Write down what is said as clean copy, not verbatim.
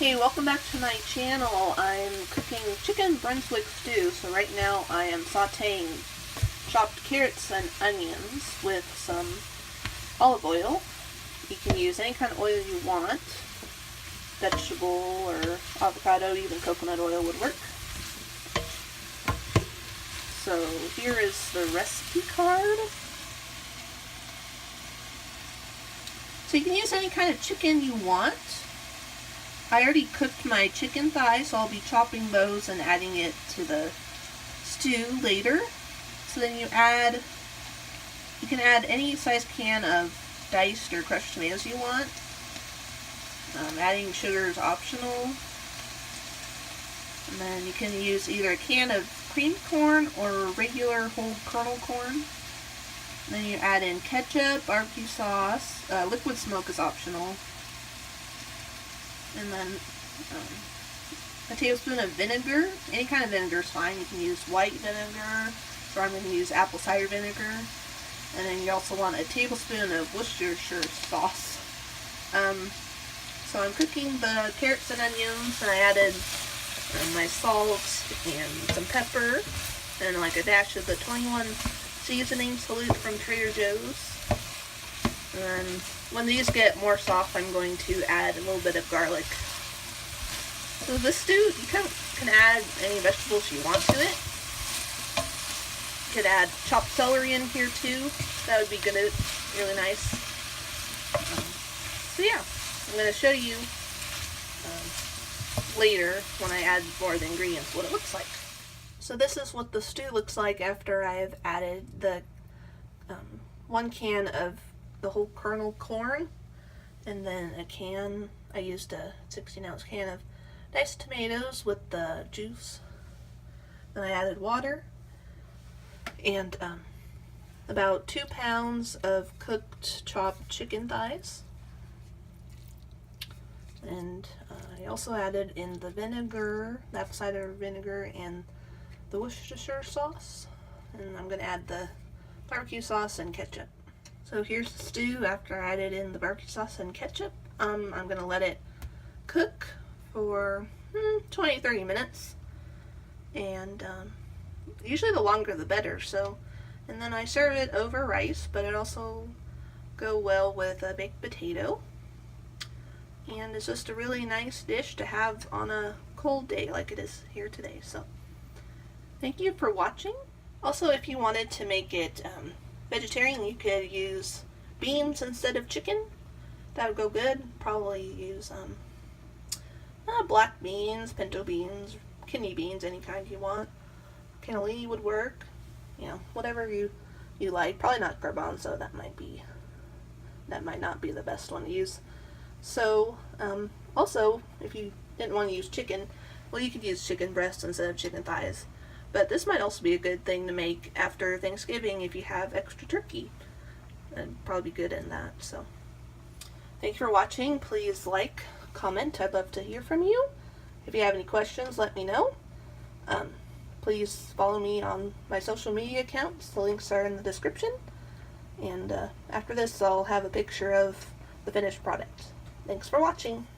Hey, welcome back to my channel. I'm cooking Chicken Brunswick Stew. So right now I am sauteing chopped carrots and onions with some olive oil. You can use any kind of oil you want. Vegetable or avocado, even coconut oil would work. So here is the recipe card. So you can use any kind of chicken you want. I already cooked my chicken thighs, so I'll be chopping those and adding it to the stew later. So then you can add any size can of diced or crushed tomatoes you want. Adding sugar is optional. And then you can use either a can of creamed corn or regular whole kernel corn. And then you add in ketchup, barbecue sauce, liquid smoke is optional. And then a tablespoon of vinegar. Any kind of vinegar is fine. You can use white vinegar, or I'm going to use apple cider vinegar. And then you also want a tablespoon of Worcestershire sauce. So I'm cooking the carrots and onions, and I added my salt and some pepper, and like a dash of the 21 seasoning salute from Trader Joe's. And then when these get more soft, I'm going to add a little bit of garlic. So this stew, you can add any vegetables you want to it. You could add chopped celery in here too. That would be good, really nice. So yeah, I'm going to show you later when I add more of the ingredients what it looks like. So this is what the stew looks like after I have added the 1 can of the whole kernel corn, and then I used a 16-ounce can of diced tomatoes with the juice. Then I added water and about 2 pounds of cooked chopped chicken thighs. And I also added in the vinegar, the apple cider vinegar, and the Worcestershire sauce. And I'm going to add the barbecue sauce and ketchup. So here's the stew after I added in the barbecue sauce and ketchup. I'm going to let it cook for 20-30 minutes. And usually the longer the better. And then I serve it over rice, but it also go well with a baked potato. And it's just a really nice dish to have on a cold day like it is here today. So thank you for watching. Also, if you wanted to make it vegetarian, you could use beans instead of chicken. That would go good. Probably use black beans, pinto beans, kidney beans, any kind you want. Cannellini would work. You know, whatever you like. Probably not garbanzo. That might not be the best one to use. So also, if you didn't want to use chicken, well, you could use chicken breast instead of chicken thighs. But this might also be a good thing to make after Thanksgiving if you have extra turkey. It'd probably be good in that. So thank you for watching. Please like, comment. I'd love to hear from you. If you have any questions, let me know. Please follow me on my social media accounts. The links are in the description. And after this, I'll have a picture of the finished product. Thanks for watching.